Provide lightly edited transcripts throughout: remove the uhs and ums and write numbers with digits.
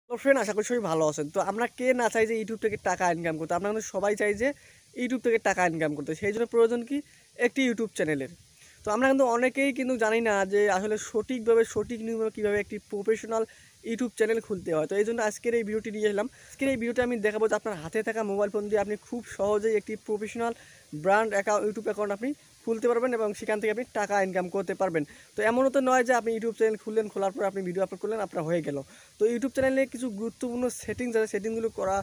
তো ফ্রেন্ড, আশা করি সবাই ভালো আছেন। তো আমরা কে না চাই যে ইউটিউব থেকে টাকা ইনকাম করতে? আমরা কিন্তু সবাই চাই যে ইউটিউব থেকে টাকা ইনকাম করতে। সেই জন্য প্রয়োজন কি একটি ইউটিউব চ্যানেলের। তো আমরা কিন্তু অনেকেই কিন্তু জানি না যে আসলে সঠিকভাবে সঠিক নিয়মে কীভাবে একটি প্রফেশনাল ইউটিউব চ্যানেল খুলতে হয়। তো এই জন্য আজকের এই ভিডিওটি নিয়ে এলাম। আজকের এই ভিডিওতে আমি দেখাবো যে আপনার হাতে থাকা মোবাইল ফোন দিয়ে আপনি খুব সহজেই একটি প্রফেশনাল ব্র্যান্ড ইউটিউব অ্যাকাউন্ট আপনি খুলতে পারবেন এবং সেখান থেকে আপনি টাকা ইনকাম করতে পারবেন। তো এমনও তো নয় যে আপনি ইউটিউব চ্যানেল খুললেন, খোলার পর আপনি ভিডিও আপলোড করলেন, আপনার হয়ে গেল। তো ইউটিউব চ্যানেলে কিছু গুরুত্বপূর্ণ সেটিংস আছে, সেটিংসগুলো করা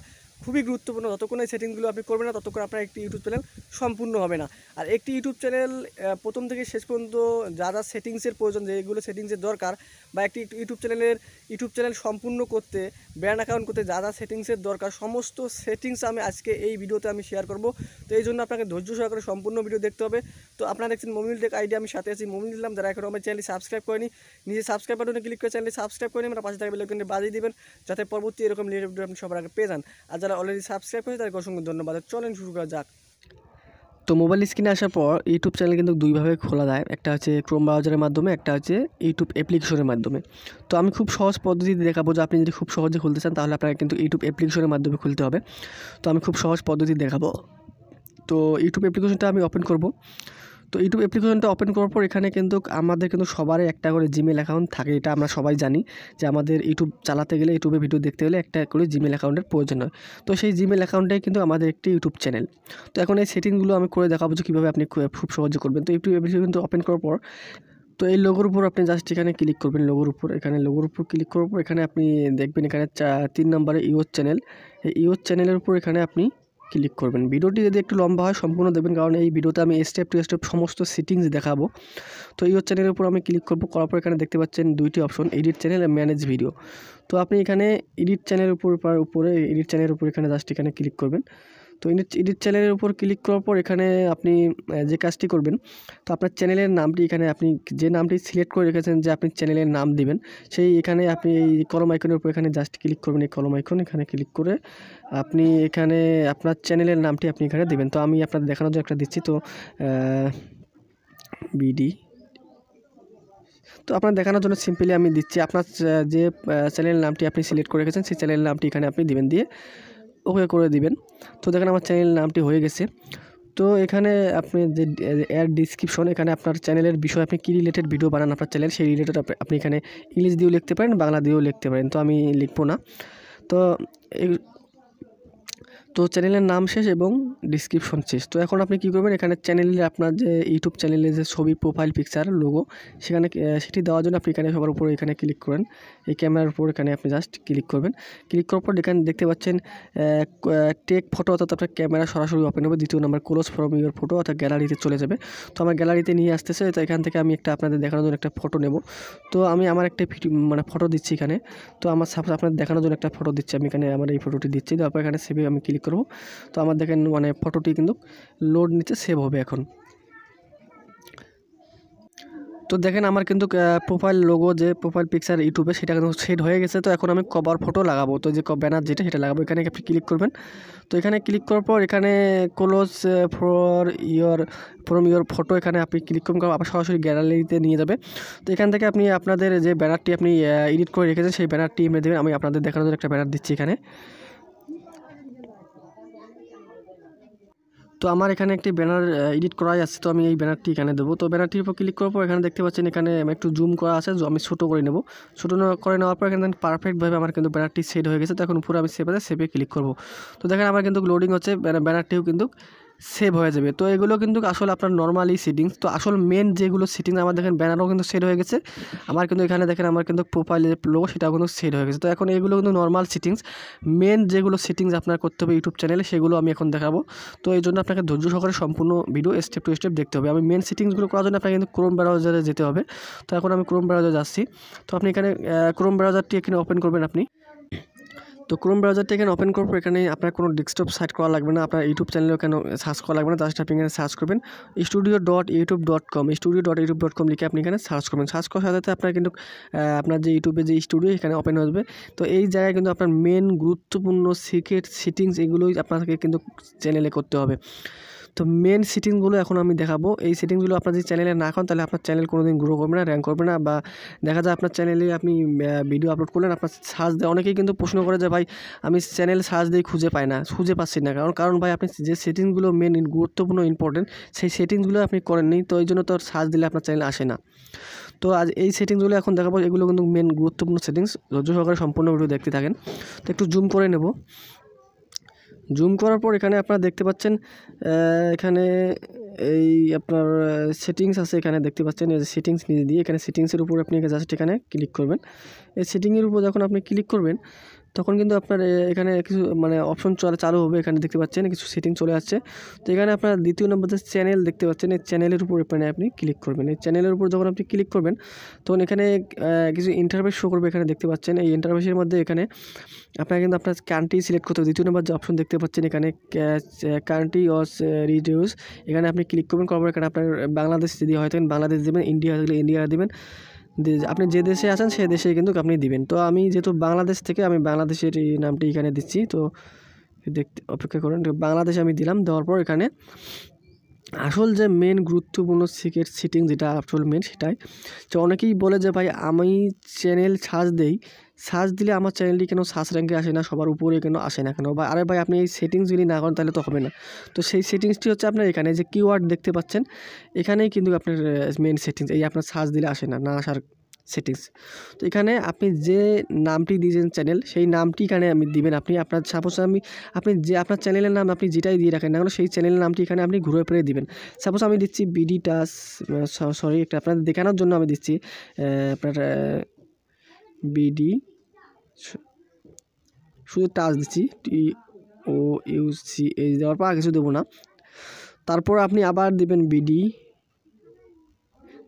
খুবই গুরুত্বপূর্ণ। যতক্ষণ এই সেটিংসগুলো আপনি করবেন না ততক্ষণ আপনার একটি ইউটিউব চ্যানেল সম্পূর্ণ হবে না। আর একটি ইউটিউব চ্যানেল প্রথম থেকে শেষ পর্যন্ত যা যা সেটিংসের প্রয়োজন, যেগুলো সেটিংসের দরকার, বা একটি ইউটিউব চ্যানেল সম্পূর্ণ করতে, ব্র্যান্ড অ্যাকাউন্ট করতে যা যা সেটিংসের দরকার, সমস্ত সেটিংস আমি আজকে এই ভিডিওতে আমি শেয়ার করব। তো এই জন্য আপনাকে ধৈর্য সহকারে সম্পূর্ণ ভিডিও দেখতে হবে। তো আপনারা দেখছেন মমিনুল টেক আইডি, আমি সাথে আছি মমিনুল দিলাম। যারা এখন আমার চ্যানেলটি সাবস্ক্রাইব করেনি, নিজে সাবস্ক্রাইব বাটনে ক্লিক করে চ্যানেলটি সাবস্ক্রাইব করে নিন, পাশে থাকা বেল আইকনটি বাজিয়ে দিবেন, যাতে পরবর্তী এরকম ভিডিও আপনি সবার আগে পেয়ে যান। আর যারা অলরেডি সাবস্ক্রাইব করেছে তাদেরকে অসংখ্য ধন্যবাদ। চলেন শুরু করা যাক। তো মোবাইল স্ক্রিনে আসার পর ইউটিউব চ্যানেল কিন্তু দুইভাবে খোলা যায়, একটা হচ্ছে ক্রোম ব্রাউজারের মাধ্যমে, একটা হচ্ছে ইউটিউব অ্যাপ্লিকেশনের মাধ্যমে। তো আমি খুব সহজ পদ্ধতিতে দেখাবো যে আপনি যদি খুব সহজে খুলতে চান তাহলে আপনাকে কিন্তু ইউটিউব অ্যাপ্লিকেশনের মাধ্যমে খুলতে হবে। তো আমি খুব সহজ পদ্ধতি দেখাবো। তো ইউটিউব অ্যাপ্লিকেশনটা আমি ওপেন করব। তো ইউটিউব অ্যাপ্লিকেশনটা ওপেন করার পর এখানে কিন্তু আমাদের কিন্তু সবারই একটা করে জিমেল অ্যাকাউন্ট থাকে। এটা আমরা সবাই জানি যে আমাদের ইউটিউব চালাতে গেলে, ইউটিউবে ভিডিও দেখতে গেলে একটা করে জিমেল অ্যাকাউন্টের প্রয়োজন হয়। তো সেই জিমেল অ্যাকাউন্টটাই কিন্তু আমাদের একটি ইউটিউব চ্যানেল। তো এখন এই সেটিংগুলো আমি করে দেখাবো যে কীভাবে আপনি খুব সহজে করবেন। তো ইউটিউব অ্যাপ্লিকেশন ওপেন করার পর তো এই লোগোর উপর আপনি জাস্ট এখানে ক্লিক করবেন। লোগোর উপর ক্লিক করার পর এখানে আপনি দেখবেন এখানে 3 নম্বরে ইউর চ্যানেল। এই ইউর চ্যানেলের উপর এখানে আপনি ক্লিক করবেন। ভিডিওটি যদি একটু লম্বা হয় সম্পূর্ণ দেখবেন, কারণ এই ভিডিওতে আমি স্টেপ টু স্টেপ সমস্ত সেটিংস দেখাবো। তো ইউর চ্যানেলের উপর আমি ক্লিক করব। করার পর এখানে দেখতে পাচ্ছেন দুইটি অপশন, এডিট চ্যানেল এবং ম্যানেজ ভিডিও। তো আপনি এখানে এডিট চ্যানেলের উপর এখানে জাস্ট এখানে ক্লিক করবেন। তো এডিট চ্যানেলের উপর ক্লিক করার পর এখানে আপনি যে কাজটি করবেন, তো আপনার চ্যানেলের নামটি এখানে আপনি যে নামটি সিলেক্ট করে রেখেছেন যে আপনি চ্যানেলের নাম দিবেন, সেই এখানে আপনি এই কলম আইকনের উপর এখানে জাস্ট ক্লিক করবেন। এই কলম আইকন এখানে ক্লিক করে আপনি এখানে আপনার চ্যানেলের নামটি আপনি এখানে দেবেন। তো আমি আপনাদের দেখানোর জন্য একটা দিচ্ছি। তো বিডি, তো আপনার দেখানোর জন্য সিম্পলি আমি দিচ্ছি। আপনার যে চ্যানেলের নামটি আপনি সিলেক্ট করে রেখেছেন সেই চ্যানেলের নামটি এখানে আপনি দিবেন, দিয়ে ওকে করে দিবেন। তো দেখেন আমার চ্যানেলের নামটি হয়ে গেছে। তো এখানে আপনি যে এর ডিসক্রিপশন, এখানে আপনার চ্যানেলের বিষয় আপনি কী রিলেটেড ভিডিও বানান আপনার চ্যানেল, সেই রিলেটেড আপনি এখানে ইংলিশ দিয়েও লিখতে পারেন, বাংলা দিয়েও লিখতে পারেন। তো আমি লিখবো না। তো চ্যানেলের নাম শেষ এবং ডিসক্রিপশন শেষ। তো এখন আপনি কী করবেন, এখানে চ্যানেলে আপনার যে ইউটিউব চ্যানেলের যে ছবি, প্রোফাইল পিকচার, লোগো, সেটি দেওয়ার জন্য আপনি এখানে সবার উপরে এখানে ক্লিক করেন। এই ক্যামেরার উপর এখানে আপনি জাস্ট ক্লিক করবেন। ক্লিক করার পর এখানে দেখতে পাচ্ছেন টেক ফটো, অর্থাৎ আপনার ক্যামেরা সরাসরি ওপেন হবে। 2 নম্বর ক্লোজ ফ্রম ইউর ফটো, অর্থাৎ গ্যালারিতে চলে যাবে। তো আমার গ্যালারিতে নিয়ে আসতেছে। তো এখান থেকে আমি আপনাদের দেখানোর জন্য একটা ফটো নেব। তো আমি আমার একটা ফটো দিচ্ছি এখানে। তো আমার সাপোজ আপনাদের দেখানোর জন্য একটা ফটো দিচ্ছি, আমি এখানে আমার এই ফটোটি দিচ্ছি। তারপর এখানে সেভে আমি ক্লিক করব। তো আমার দেখেন ফটোটি কিন্তু লোড নিতে সেভ হবে এখন। তো দেখেন আমার কিন্তু প্রোফাইল লোগো, যে প্রোফাইল পিকচার ইউটিউবে, সেটা কিন্তু সেট হয়ে গেছে। তো এখন আমি কভার ফটো লাগাবো। তো যে ব্যানার যেটা সেটা লাগাবো, এখানে আপনি ক্লিক করবেন। তো এখানে ক্লিক করার পর এখানে ক্লোজ ফ্রম ইউর ফটো, এখানে আপনি ক্লিক করবেন, আবার সরাসরি গ্যালারিতে নিয়ে যাবে। তো এখান থেকে আপনি আপনাদের যে ব্যানারটি আপনি এডিট করে রেখেছেন সেই ব্যানারটি এমনি দেবেন। আমি আপনাদের দেখানোর জন্য একটা ব্যানার দিচ্ছি এখানে। তো আমার এখানে একটি ব্যানার এডিট করাই আছে, তো আমি এই ব্যানারটি এখানে দেবো। তো ব্যানারটির উপর ক্লিক করার পর এখানে দেখতে পাচ্ছেন এখানে একটু জুম করা আছে, আমি ছোটো করে নেব। ছোটো করে নেওয়ার পর এখানে পারফেক্টভাবে আমার কিন্তু ব্যানারটি সেট হয়ে গেছে। তো এখন উপরে আমি সেভে ক্লিক করব। তো দেখেন আমার কিন্তু লোডিং হচ্ছে, ব্যানারটিও কিন্তু সেভ হয়ে যাবে। তো এগুলো কিন্তু আসলে আপনার নর্মালি সেটিংস। তো আসল মেন যেগুলো সেটিংস, আমার দেখেন ব্যানারও কিন্তু সেট হয়ে গেছে। আমার কিন্তু এখানে দেখেন আমার কিন্তু প্রোফাইলের লোগো সেটাও কিন্তু সেট হয়ে গেছে। তো এখন এগুলো কিন্তু নর্মাল সেটিংস। মেন যেগুলো সেটিংস আপনার করতে হবে ইউটিউব চ্যানেলে, সেগুলো আমি এখন দেখাবো। তো এই জন্য আপনাকে ধৈর্য সহকারে সম্পূর্ণ ভিডিও স্টেপ টু স্টেপ দেখতে হবে। আমি মেন সেটিংসগুলো করার জন্য আপনাকে কিন্তু ক্রোম ব্রাউজারে যেতে হবে। তো এখন আমি ক্রোম ব্রাউজারে যাচ্ছি। তো আপনি এখানে ক্রোম ব্রাউজারটি এখানে ওপেন করবেন আপনি। তো ক্রোম ব্রাউজারটা এখানে ওপেন করার পর এখানে আপনার কোনো ডেস্কটপ সাইট করা লাগবে না, আপনার ইউটিউব চ্যানেলেও কেন সার্চ করা লাগবে না। জাস্ট আপনি এখানে সার্চ করবেন studio.youtube.com লিখে আপনি এখানে সার্চ করবেন। সার্চ করার সাথে আপনার কিন্তু আপনার যে ইউটিউবে যে স্টুডিও এখানে ওপেন হয়ে যাবে। তো এই জায়গায় কিন্তু আপনার মেন গুরুত্বপূর্ণ সিক্রেট সেটিংস এগুলোই আপনাকে কিন্তু চ্যানেলে করতে হবে। তো মেন সেটিংসগুলো এখন আমি দেখাবো। এই সেটিংসগুলো আপনার যদি চ্যানেলে না করেন তাহলে আপনার চ্যানেল কোনোদিন গ্রো করবে না, র্যাঙ্ক করবে না, বা দেখা যায় আপনার চ্যানেলে আপনি ভিডিও আপলোড করলেন, আপনার সার্চ দেয়, অনেকেই কিন্তু প্রশ্ন করে যে ভাই আমি চ্যানেল সার্চ দিয়ে খুঁজে পাচ্ছি না, কারণ ভাই আপনি যে সেটিংসগুলো মেন গুরুত্বপূর্ণ ইম্পর্টেন্ট সেই সেটিংসগুলো আপনি করেননি, তো এই জন্য তো সার্চ দিলে আপনার চ্যানেল আসে না। তো আজ এই সেটিংসগুলো এখন দেখাবো, এগুলো কিন্তু মেন গুরুত্বপূর্ণ সেটিংস, ধৈর্য সহকারে সম্পূর্ণ ভিডিও দেখতে থাকেন। তো একটু জুম করে নেব। জুম করার পর এখানে আপনারা দেখতে পাচ্ছেন এখানে এই আপনার সেটিংস আছে, এখানে দেখতে পাচ্ছেন এই যে সেটিংস নিয়ে দিয়ে এখানে সেটিংসের উপর আপনি জাস্ট এখানে ক্লিক করবেন। এই সেটিংয়ের উপর যখন আপনি ক্লিক করবেন তখন কিন্তু আপনার এখানে কিছু মানে অপশন চালু হবে। এখানে দেখতে পাচ্ছেন কিছু সেটিং চলে আসছে। তো এখানে আপনার দ্বিতীয় নম্বর যে চ্যানেল দেখতে পাচ্ছেন, এই চ্যানেলের উপর আপনি ক্লিক করবেন। এই চ্যানেলের উপর যখন আপনি ক্লিক করবেন তখন এখানে কিছু ইন্টারফেস শো করবে। এখানে দেখতে পাচ্ছেন এই ইন্টারফেসের মধ্যে এখানে আপনার কিন্তু আপনার কান্ট্রি সিলেক্ট করতে হবে। দ্বিতীয় নম্বর যে অপশন দেখতে পাচ্ছেন এখানে কান্ট্রি অর রিডিউস, এখানে আপনি ক্লিক করবেন। করার পর এখানে আপনার বাংলাদেশ যদি হয় তখন বাংলাদেশ দেবেন, ইন্ডিয়া হলে ইন্ডিয়া দেবেন, আপনি যে দেশে আছেন সেই দেশে কিন্তু আপনি দিবেন। তো আমি যেহেতু বাংলাদেশ থেকে আমি বাংলাদেশের এই নামটি এখানে দিচ্ছি, তো দেখতে অপেক্ষা করেন। বাংলাদেশ আমি দিলাম, দেওয়ার পর এখানে আসল যে মেন গুরুত্বপূর্ণ সেটিং যেটা আসল মেন সেটাই, তো অনেকেই বলে যে ভাই আমি চ্যানেল সার্চ দিলে আমার চ্যানেলটি কেন সার্চ র্যাঙ্কে আসে না, সবার উপরে কেন আসে না কেন, বা আরে ভাই আপনি এই সেটিংস যদি না করেন তাহলে তো হবে না। তো সেই সেটিংসটি হচ্ছে আপনার এখানে যে কিওয়ার্ড দেখতে পাচ্ছেন, এখানেই কিন্তু আপনার মেন সেটিংস, এই আপনার সার্চ দিলে আসে না আসার সেটিংস। তো এখানে আপনি যে নামটি দিয়েছেন চ্যানেল, সেই নামটি এখানে আমি দিবেন। আপনার সাপোজ আপনি যে আপনার চ্যানেলের নাম আপনি যেটাই দিয়ে রাখেন না কেন সেই চ্যানেলের নামটি এখানে আপনি ঘুরে ফিরে দিবেন। সাপোজ আমি দিচ্ছি বিডি টাস, সরি একটা আপনাদের দেখানোর জন্য আমি দিচ্ছি আপনার বিডি শুধু টাচ দিচ্ছি, TOUCH দেওয়ার পর কিছু দেবো না। তারপর আপনি আবার দিবেন বিডি,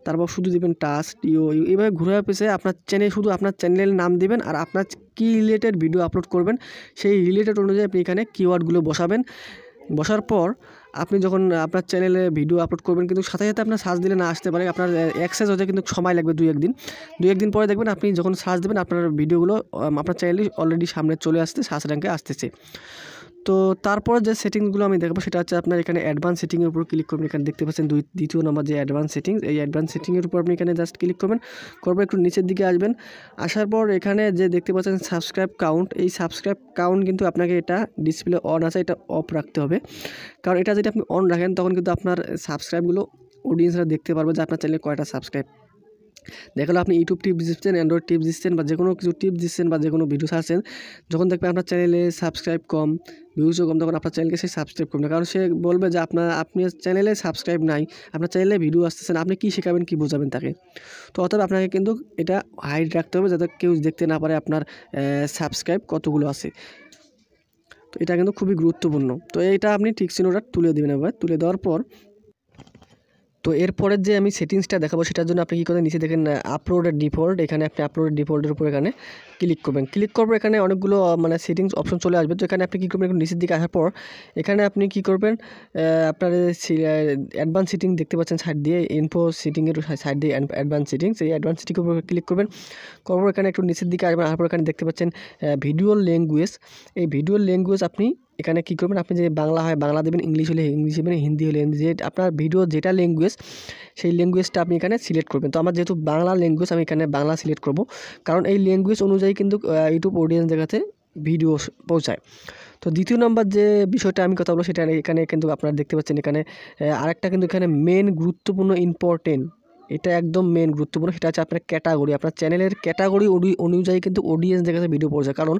তারপর শুধু দিবেন টাচ TOU, এইভাবে ঘুরে পেছে আপনার চ্যানেল, শুধু আপনার চ্যানেলের নাম দিবেন আর আপনার কী রিলেটেড ভিডিও আপলোড করবেন সেই রিলেটেড অনুযায়ী আপনি এখানে কিওয়ার্ডগুলো বসাবেন। বসার পর আপনি যখন আপনার চ্যানেলে ভিডিও আপলোড করবেন কিন্তু সাথে সাথে আপনার সার্চ দিলে না আসতে পারে, আপনার অ্যাক্সেস হতে কিন্তু সময় লাগবে দুই একদিন পরে দেখবেন আপনি যখন সার্চ দেবেন আপনার ভিডিওগুলো আপনার চ্যানেলে অলরেডি সামনে চলে আসতে সার্চ র্যাঙ্কে আসতেছে। তো তারপর যে সেটিংসগুলো আমি দেখবো সেটা হচ্ছে আপনার এখানে অ্যাডভান্স সেটিংয়ের উপর ক্লিক করবেন। এখানে দেখতে পাচ্ছেন দ্বিতীয় নম্বর যে অ্যাডভান্স সেটিংস, এই অ্যাডভান্স সেটিংয়ের উপর আপনি এখানে জাস্ট ক্লিক করবেন। করবো একটু নিচের দিকে আসবেন, আসার পর এখানে যে দেখতে পাচ্ছেন সাবস্ক্রাইব কাউন্ট, এই সাবস্ক্রাইব কাউন্ট কিন্তু আপনাকে এটা ডিসপ্লে অন আছে, এটা অফ রাখতে হবে। কারণ এটা যদি আপনি অন রাখেন তখন কিন্তু আপনার সাবস্ক্রাইবগুলো অডিয়েন্সরা দেখতে পারবে যে আপনার চ্যানেলে কয়টা সাবস্ক্রাইব। দেখা গেলো আপনি ইউটিউব টিপস দিচ্ছেন, অ্যান্ড্রয়েড টিপস দিচ্ছেন, বা যে কোনো কিছু টিপস দিচ্ছেন, বা যে কোনো ভিডিও ছাড়ছেন, যখন দেখবেন আপনার চ্যানেলে সাবস্ক্রাইব কম, ভিউজও কম, তখন আপনার চ্যানেলকে সে সাবস্ক্রাইব করবে না। কারণ সে বলবে যে আপনি চ্যানেলে সাবস্ক্রাইব নাই, আপনার চ্যানেলে ভিডিও আসতেছেন, আপনি কী শেখাবেন, কী বোঝাবেন তাকে। তো অতএব আপনাকে কিন্তু এটা হাইড রাখতে হবে যাতে কেউ দেখতে না পারে আপনার সাবস্ক্রাইব কতগুলো আছে। তো এটা কিন্তু খুবই গুরুত্বপূর্ণ। তো এইটা আপনি ঠিক চিহ্নটা তুলে দেবেন। এবার তুলে দেওয়ার পর তো এরপরের যে আমি সেটিংসটা দেখাবো সেটার জন্য আপনি কী করেন, নিচে দেখেন আপলোডের ডিফল্ট, এখানে আপনি আপলোডের ডিফল্টের উপর এখানে ক্লিক করবেন। ক্লিক করবো এখানে অনেকগুলো মানে সেটিংস অপশন চলে আসবে। তো এখানে আপনি কী করবেন, একটু নিচের দিকে আসার পর এখানে আপনি কী করবেন, আপনার অ্যাডভান্স সেটিং দেখতে পাচ্ছেন সাইড দিয়ে, ইনফো সেটিংয়ের সাইড দিয়ে অ্যাডভান্স সেটিংস, এই অ্যাডভান্স সেটিংয়ের উপর ক্লিক করবেন। করার পর এখানে একটু নিচের দিকে আসবেন, আসার পর এখানে দেখতে পাচ্ছেন ভিডিও ল্যাঙ্গুয়েজ, এই ভিডিও ল্যাঙ্গুয়েজ আপনি এখানে কী করবেন, আপনি যে বাংলা হয় বাংলা দেবেন, ইংলিশ হলে ইংলিশ দেবেন, হিন্দি হলে হিন্দি, যে আপনার ভিডিও যেটা ল্যাঙ্গুয়েজ সেই ল্যাঙ্গুয়েজটা আপনি এখানে সিলেক্ট করবেন। তো আমার যেহেতু বাংলা ল্যাঙ্গুয়েজ আমি এখানে বাংলা সিলেক্ট করব, কারণ এই ল্যাঙ্গুয়েজ অনুযায়ী কিন্তু ইউটিউব অডিয়েন্সদের কাছে ভিডিও পৌঁছায়। তো দ্বিতীয় নম্বর যে বিষয়টা আমি কথা বলবো সেটা এখানে কিন্তু আপনারা দেখতে পাচ্ছেন এখানে আরেকটা কিন্তু এখানে মেন গুরুত্বপূর্ণ ইম্পর্টেন্ট, এটা একদম মেন গুরুত্বপূর্ণ, সেটা হচ্ছে আপনার ক্যাটাগরি। আপনার চ্যানেলের ক্যাটাগরি অনুযায়ী কিন্তু অডিয়েন্সদের কাছে ভিডিও পৌঁছায়। কারণ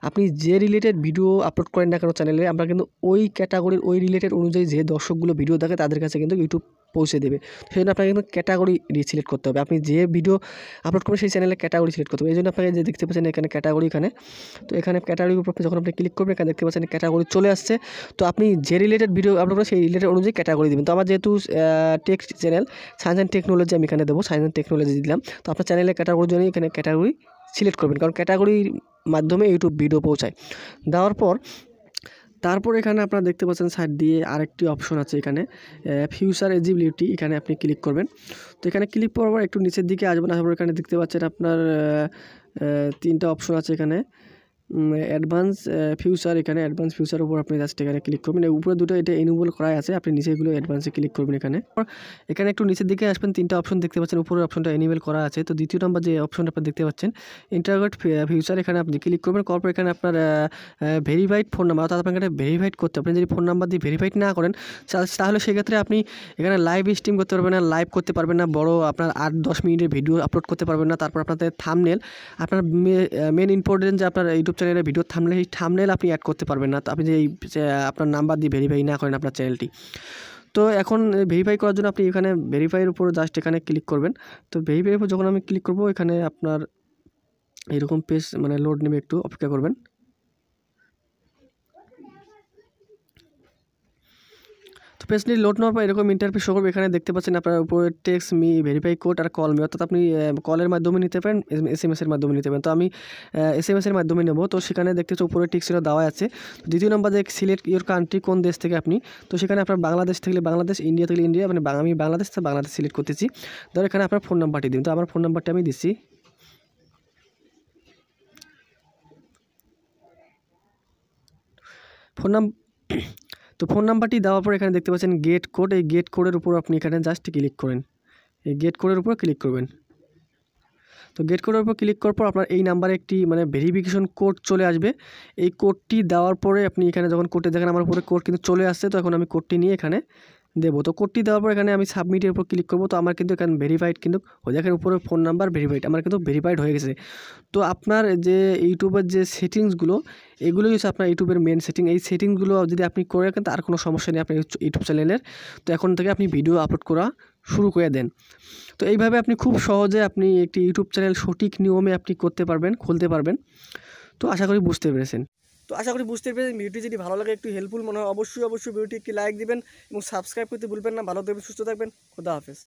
আপনি যে রিলেটেড ভিডিও আপলোড করেন না কেন চ্যানেলে, আমরা কিন্তু ওই ক্যাটাগরির ওই রিলেটেড অনুযায়ী যে দর্শকগুলো ভিডিও দেখে তাদের কাছে কিন্তু ইউটিউব পৌঁছে দেবে। সেই জন্য আপনাকে কিন্তু ক্যাটাগরি সিলেক্ট করতে হবে। আপনি যে ভিডিও আপলোড করবেন সেই চ্যানেলে ক্যাটাগরি সিলেক্ট করতে হবে। এই জন্য আপনাকে যে দেখতে পাচ্ছেন এখানে ক্যাটাগরি, এখানে তো এখানে ক্যাটাগরির উপর যখন আপনি ক্লিক করবেন এখানে দেখতে পাচ্ছেন ক্যাটাগরি চলে আসছে। তো আপনি যে রিলেটেড ভিডিও আপলোড করেন সেই রিলেটেড অনুযায়ী ক্যাটাগরি দেবেন। তো আমার যেহেতু take channel science and technology আমি এখানে দেবো, সায়েন্স অ্যান্ড টেকনোলজি দিলাম। তো আপনার চ্যানেলের ক্যাটাগরির জন্য এখানে ক্যাটাগরি সিলেক্ট করবেন, কারণ ক্যাটাগরির মাধ্যমে ইউটিউব ভিডিও পৌঁছায়। দেওয়ার পর তারপর এখানে আপনারা দেখতে পাচ্ছেন সাইড দিয়ে আরেকটি অপশন আছে, এখানে ফিউচার এলিজিবিলিটি, এখানে আপনি ক্লিক করবেন। তো এখানে ক্লিক করার পর একটু নিচের দিকে আসবেন, আসার পর এখানে দেখতে পাচ্ছেন আপনার তিনটা অপশন আছে এখানে, অ্যাডভান্স ফিউচার, এখানে অ্যাডভান্স ফিউচার উপর আপনি জাস্ট এখানে ক্লিক করবেন। উপরে দুটো এটা এনেবল করা আছে, আপনি নিচে এগুলো অ্যাডভান্সে ক্লিক করবেন। এখানে একটু নিচের দিকে আসবেন, 3টা অপশন দেখতে পাচ্ছেন, উপরের অপশনটা এনেবল করা আছে। তো দ্বিতীয় নম্বর যে অপশনটা আপনি দেখতে পাচ্ছেন ইন্টারগ্রেট ফিউচার, এখানে আপনি ক্লিক করবেন। করার পর এখানে আপনার ভেরিফাইড ফোন নাম্বার, অর্থাৎ আপনাকে ভেরিফাইড করতে, আপনি যদি ফোন নাম্বার দিয়ে ভেরিফাইড না করেন তাহলে সেক্ষেত্রে আপনি এখানে লাইভ স্ট্রিম করতে পারবেন না, লাইভ করতে পারবেন না, বড় আপনার 8-10 মিনিটের ভিডিও আপলোড করতে পারবেন না। তারপর আপনাদের থাম্বনেল, আপনার মেন ইম্পর্টেন্ট যে আপনার ইউটিউব চ্যানেলের ভিডিও থাম্বনেল, এই থাম্বনেল আপনি অ্যাড করতে পারবেন না, তো আপনি যে আপনার নাম্বার দিয়ে ভেরিফাই না করেন আপনার চ্যানেলটি। তো এখন ভেরিফাই করার জন্য আপনি এখানে ভেরিফাইয়ের উপর জাস্ট এখানে ক্লিক করবেন। তো ভেরিফাইয়ের উপর যখন আমি ক্লিক করব, এখানে আপনার এরকম পেজ মানে লোড নেবে, একটু অপেক্ষা করবেন। তো পেজটি লোড নেওয়ার পর এরকম ইন্টারফেস শো করবে। এখানে দেখতে পাচ্ছেন আপনার উপরে টেক্সট মি, ভেরিফাই কোড আর কল মি, অর্থাৎ আপনি কলের মাধ্যমে নিতে পারেন, SMS-এর মাধ্যমে নিতে পারেন। তো আমি SMS-এর মাধ্যমে নেব। তো সেখানে দেখতে পাচ্ছি উপরে টিক্সটা দেওয়া আছে। দ্বিতীয় নম্বর যে সিলেক্ট ইউর কান্ট্রি, কোন দেশ থেকে আপনি, তো সেখানে আপনার বাংলাদেশ থাকলে বাংলাদেশ, ইন্ডিয়া থাকলে ইন্ডিয়া, মানে আমি বাংলাদেশ তো বাংলাদেশ সিলেক্ট করতেছি। ধরো এখানে আপনার ফোন নাম্বারটি দিন, তো আমার ফোন নাম্বারটি আমি দিচ্ছি। তো ফোন নাম্বারটি দেওয়ার পর এখানে দেখতে পাচ্ছেন গেট কোড, এই গেট কোডের উপর আপনি এখানে জাস্ট ক্লিক করেন, এই গেট কোডের উপর ক্লিক করবেন। তো গেট কোডের উপর ক্লিক করার পর আপনার এই নাম্বারে একটি মানে ভেরিফিকেশন কোড চলে আসবে। এই কোডটি দেওয়ার পরে আপনি এখানে যখন কোডটি দেখেন আমার উপরে কোড কিন্তু চলে আসছে, তো এখন আমি কোডটি নিয়ে এখানে দেবো। তো কোডটি দেওয়ার পর এখানে আমি সাবমিটের উপর ক্লিক করবো। তো আমার কিন্তু এখানে ভেরিফাইড কিন্তু দেখেন উপরে ফোন নাম্বার ভেরিফাইড, আমার কিন্তু ভেরিফাইড হয়ে গেছে। তো আপনার যে ইউটিউবের যে সেটিংসগুলো, এগুলোই হচ্ছে আপনার ইউটিউবের মেন সেটিং। এই সেটিংসগুলো যদি আপনি করে রাখেন তার কোনো সমস্যা নেই আপনার ইউটিউব চ্যানেলের। তো এখন থেকে আপনি ভিডিও আপলোড করা শুরু করে দেন। তো এইভাবে আপনি খুব সহজে আপনি একটি ইউটিউব চ্যানেল সঠিক নিয়মে আপনি করতে পারবেন, খুলতে পারবেন। তো আশা করি বুঝতে পেরেছেন। ভিডিওটি যদি ভালো লাগে, একটু হেল্পফুল মনে হয়, অবশ্যই ভিডিওটি একটি লাইক দিবেন এবং সাবস্ক্রাইব করতে ভুলবেন না। ভালো থাকবেন, সুস্থ থাকবেন, খোদা হাফেজ।